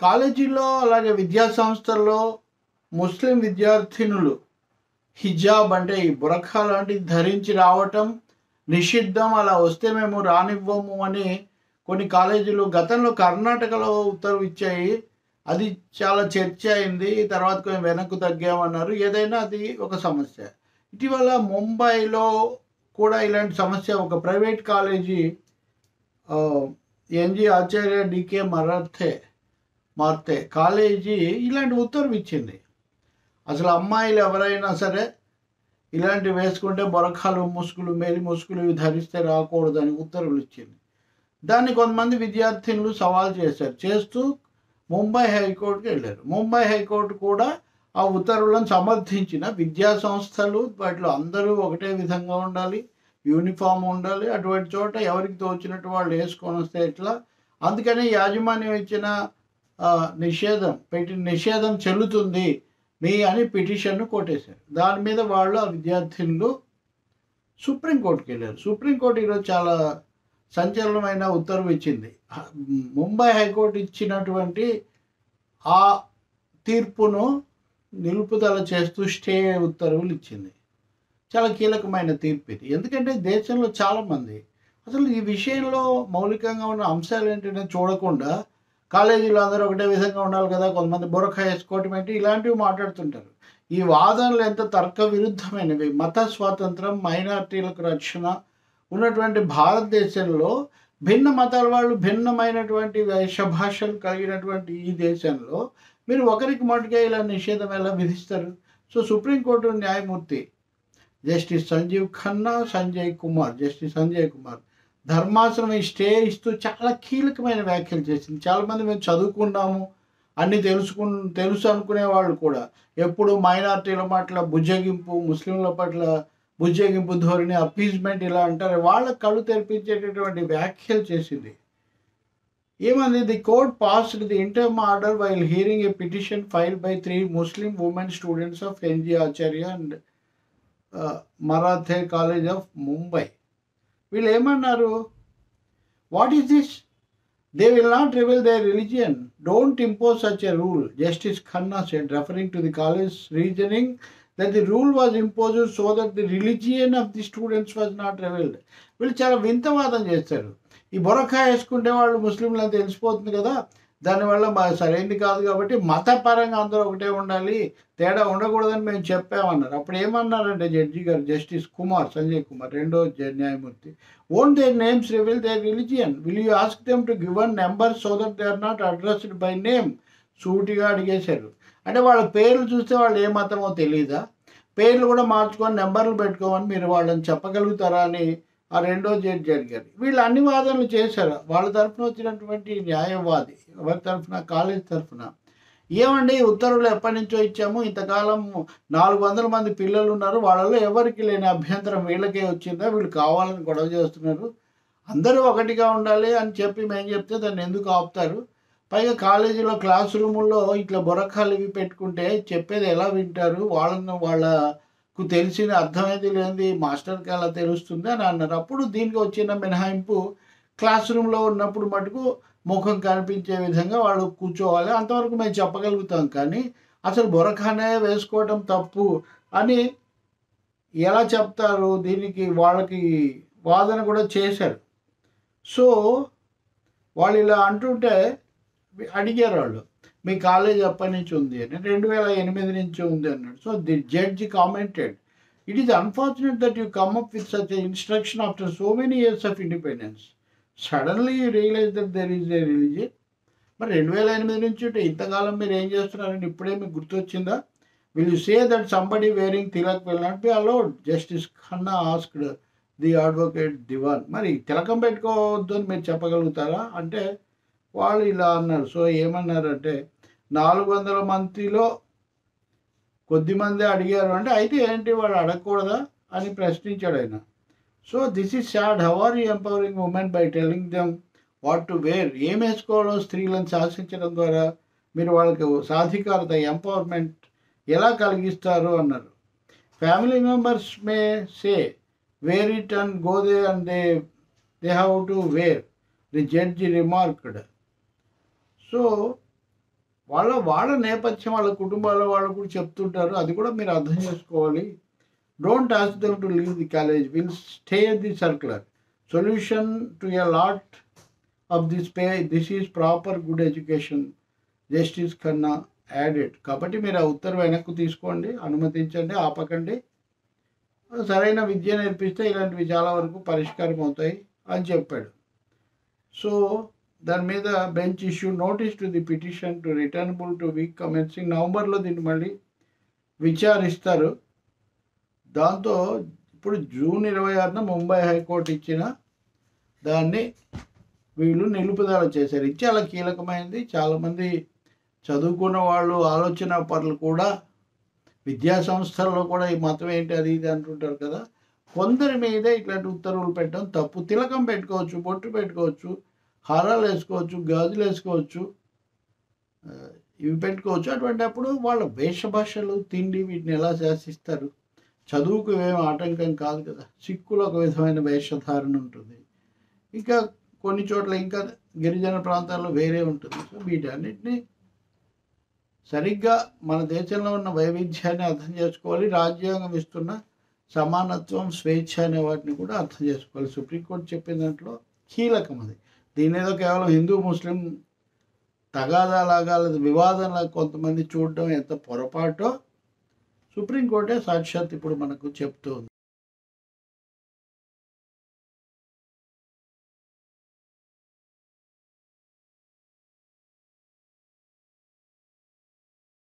కాలేజీల్లో అలాగే విద్యా సంస్థల్లో ముస్లిం విద్యార్థినులు హిజాబ్ అంటే ఈ బురఖా లాంటివి ధరించి రావటం నిషిద్ధం, అలా వస్తే మేము రానివ్వము అని కొన్ని కాలేజీలు గతంలో కర్ణాటకలో ఉత్తర్వు ఇచ్చాయి. అది చాలా చర్చ అయింది. తర్వాత కొంచెం వెనక్కు తగ్గామన్నారు. ఏదైనా అది ఒక సమస్య. ఇటీవల ముంబైలో కూడా ఇలాంటి సమస్య, ఒక ప్రైవేట్ కాలేజీ ఎన్జి ఆచార్య డికే మార్తే కాలేజీ ఇలాంటి ఉత్తర్వు ఇచ్చింది. అసలు అమ్మాయిలు ఎవరైనా సరే ఇలాంటివి వేసుకుంటే బొరఖాలు, ముసుగులు, మేలి ముసుగులు ఇవి ధరిస్తే రాకూడదని ఉత్తర్వులు ఇచ్చింది. దాన్ని కొంతమంది విద్యార్థినులు సవాల్ చేస్తూ ముంబై హైకోర్టుకి వెళ్ళారు. ముంబై హైకోర్టు కూడా ఆ ఉత్తర్వులను సమర్థించిన, విద్యా సంస్థలు వాటిలో అందరూ ఒకటే విధంగా ఉండాలి, యూనిఫామ్ ఉండాలి, అటువంటి చోట ఎవరికి తోచినట్టు వాళ్ళు వేసుకొని వస్తే ఎట్లా, అందుకని యాజమాన్యం ఇచ్చిన నిషేధం చెల్లుతుంది అని పిటిషన్ను కొట్టేశారు. దాని మీద వాళ్ళు ఆ విద్యార్థినులు సుప్రీంకోర్టుకి వెళ్ళారు. సుప్రీంకోర్టు ఈరోజు చాలా సంచలనమైన ఉత్తర్వు ఇచ్చింది. ముంబై హైకోర్టు ఇచ్చినటువంటి ఆ తీర్పును నిలుపుదల చేస్తూ స్టే ఉత్తర్వులు ఇచ్చింది. చాలా కీలకమైన తీర్పు ఇది. ఎందుకంటే దేశంలో చాలామంది అసలు ఈ విషయంలో మౌలికంగా ఉన్న అంశాలు ఏంటనే చూడకుండా కాలేజీలో అందరూ ఒకటే విధంగా ఉండాలి కదా, కొంతమంది బురఖా వేసుకోవటం ఏంటి, ఇలాంటివి మాట్లాడుతుంటారు. ఈ వాదనలు ఎంత తర్క విరుద్ధమైనవి. మత స్వాతంత్రం, మైనారిటీలకు రక్షణ ఉన్నటువంటి భారతదేశంలో భిన్న మతాల వాళ్ళు భిన్నమైనటువంటి వేషభాషలు కలిగినటువంటి ఈ దేశంలో మీరు ఒకరికి మటుకే ఇలా నిషేధం ఎలా విధిస్తారు? సో సుప్రీంకోర్టు న్యాయమూర్తి జస్టిస్ సంజయ్ కుమార్ ధర్మాసనం స్టే ఇస్తూ చాలా కీలకమైన వ్యాఖ్యలు చేసింది. చాలామంది మేము చదువుకున్నాము, అన్నీ తెలుసు అనుకునే వాళ్ళు కూడా ఎప్పుడు మైనారిటీల పట్ల బుజ్జగింపు, ముస్లింల పట్ల బుజ్జగింపు ధోరణి, అపీజ్మెంట్ ఇలా అంటారు, వాళ్ళ కళ్ళు తెరిపించేటటువంటి వ్యాఖ్యలు చేసింది. ఏమంది? The court passed the interim order while hearing a petition filed by 3 Muslim women students of NG Acharya and Marathe college of Mumbai. వీళ్ళు ఏమన్నారు? What is this? They will not reveal their religion. Don't impose such a rule, justice Khanna said, referring to the college reasoning that the rule was imposed so that the religion of the students was not revealed. వీళ్ళు చాలా వింతవాదం చేస్తారు. ఈ బొరఖా వేసుకుంటే వాళ్ళు ముస్లింలు అని తెలిసిపోతుంది కదా, దానివల్ల సరైనది కాదు, కాబట్టి మతపరంగా అందరూ ఒకటే ఉండాలి, తేడా ఉండకూడదని మేము చెప్పామన్నారు. అప్పుడు ఏమన్నారంటే జడ్జి గారు, జస్టిస్ సంజయ్ కుమార్ రెండో న్యాయమూర్తి, own their names reveal their religion, will you ask them to give an number so that they are not addressed by name? సూటిగా అడిగేశారు. అంటే వాళ్ళ పేర్లు చూస్తే వాళ్ళు ఏ మతమో తెలియదా? పేర్లు కూడా మార్చుకొని నెంబర్లు పెట్టుకోమని మీరు వాళ్ళని చెప్పగలుగుతారా అని ఆ రెండో జడ్జి అడిగారు. వీళ్ళు అన్ని వాదనలు చేశారు. వాళ్ళ తరఫున వచ్చినటువంటి న్యాయవాది, ఎవరి తరఫున? కాలేజ్ తరఫున. ఏమండి, ఉత్తర్వులు ఎప్పటి నుంచో ఇచ్చాము, ఇంతకాలం 400 మంది పిల్లలు ఉన్నారు, వాళ్ళలో ఎవరికి లేని అభ్యంతరం వీళ్ళకే వచ్చిందా? వీళ్ళు కావాలని గొడవ చేస్తున్నారు, అందరూ ఒకటిగా ఉండాలి అని చెప్పి మేము చెప్తే దాన్ని ఎందుకు ఆపుతారు? పైగా కాలేజీలో క్లాస్ రూముల్లో ఇట్లా బొరఖాలు ఇవి పెట్టుకుంటే చెప్పేది ఎలా వింటారు? వాళ్ళకు తెలిసిన అర్థమైంది లేనిది మాస్టర్కి ఎలా తెలుస్తుంది అని అన్నారు. అప్పుడు దీనికి వచ్చిన మినహాయింపు, క్లాస్ రూమ్లో ఉన్నప్పుడు మటుకు ముఖం కనిపించే విధంగా వాళ్ళు కూర్చోవాలి, అంతవరకు మేము చెప్పగలుగుతాం, కానీ అసలు బొరఖానే వేసుకోవటం తప్పు అని ఎలా చెప్తారు? దీనికి వాళ్ళకి వాదన కూడా చేశారు. సో వాళ్ళు ఇలా అంటుంటే అడిగారు వాళ్ళు, మీ కాలేజ్ ఎప్పటి నుంచి ఉంది అని. 2008 నుంచి ఉంది అన్నాడు. So the judge commented, it is unfortunate that you come up with such instruction after so many years of independence. Suddenly you realize that there is a religion. మరి 2008 నుంచి ఉంటే ఇంతకాలం మీరు ఏం చేస్తున్నారని ఇప్పుడే మీకు గుర్తొచ్చిందా? Will you say that somebody wearing tilak will not be allowed? Justice Khanna asked the advocate Diwan. మరి తిలకం పెట్టుకోవద్దు అని మీరు చెప్పగలుగుతారా అంటే వాళ్ళు ఇలా అన్నారు. సో ఏమన్నారంటే 400 మందిలో కొద్దిమంది అడిగారు అంటే, అయితే ఏంటి వాళ్ళు అడగకూడదా అని ప్రశ్నించాడు ఆయన. So this is sad. How are you empowering women by telling them what to wear? ఏం వేసుకోవడం స్త్రీలను శాసించడం ద్వారా మీరు వాళ్ళకి సాధికారత, ఎంపవర్మెంట్ ఎలా కలిగిస్తారు అన్నారు. Family members may say wear it and go they and they have to wear, the judge remarked. So వాళ్ళ నేపథ్యం, వాళ్ళ కుటుంబాల వాళ్ళు కూడా చెప్తుంటారు. అది కూడా మీరు అర్థం చేసుకోవాలి. Don't ask them to leave the college, will stay the circular solution to a lot of this pay, this is proper good education, justice Khanna added. కాబట్టి మీరు ఆ ఉత్తర్వు వెనక్కు తీసుకోండి, అనుమతించండి, ఆపకండి. సరైన విద్య నేర్పిస్తే ఇలాంటివి చాలా వరకు పరిష్కారం అవుతాయి అని చెప్పాడు. సో దాని మీద bench issue notice to the petition to returnable to week commencing. నవంబర్లో దీన్ని మళ్ళీ విచారిస్తారు. దాంతో ఇప్పుడు జూన్ 26న ముంబై హైకోర్టు ఇచ్చిన దాన్ని వీళ్ళు నిలుపుదల చేశారు. ఇది చాలా కీలకమైనది. చాలామంది చదువుకున్న వాళ్ళు, ఆలోచన పరులు కూడా విద్యా సంస్థల్లో కూడా ఈ మతం ఏంటి అది ఇది అంటుంటారు కదా, కొందరి మీద ఇట్లాంటి ఉత్తర్వులు పెట్టడం తప్పు. తిలకం పెట్టుకోవచ్చు, బొట్టు పెట్టుకోవచ్చు, హారాలు వేసుకోవచ్చు, గాజులు వేసుకోవచ్చు, ఇవి పెట్టుకోవచ్చు. అటువంటిప్పుడు వాళ్ళ వేషభాషలు, తిండి వీటిని ఎలా శాసిస్తారు? చదువుకు ఏం ఆటంకం కాదు కదా. సిక్కులు ఒక విధమైన వేషధారణ ఉంటుంది, ఇంకా కొన్ని చోట్ల ఇంకా గిరిజన ప్రాంతాల్లో వేరే ఉంటుంది. సో వీటన్నిటిని సరిగ్గా మన దేశంలో ఉన్న వైవిధ్యాన్ని అర్థం చేసుకోవాలి. రాజ్యాంగం ఇస్తున్న సమానత్వం, స్వేచ్ఛ అనే వాటిని కూడా అర్థం చేసుకోవాలి. సుప్రీంకోర్టు చెప్పిన దాంట్లో కీలకం అది. దీని ఏదో కేవలం హిందూ ముస్లిం తగాదాలాగా లేదా వివాదంలా కొంతమంది చూడడం ఎంత పొరపాటో సుప్రీంకోర్టే సాక్షాత్ ఇప్పుడు మనకు చెప్తూ ఉంది.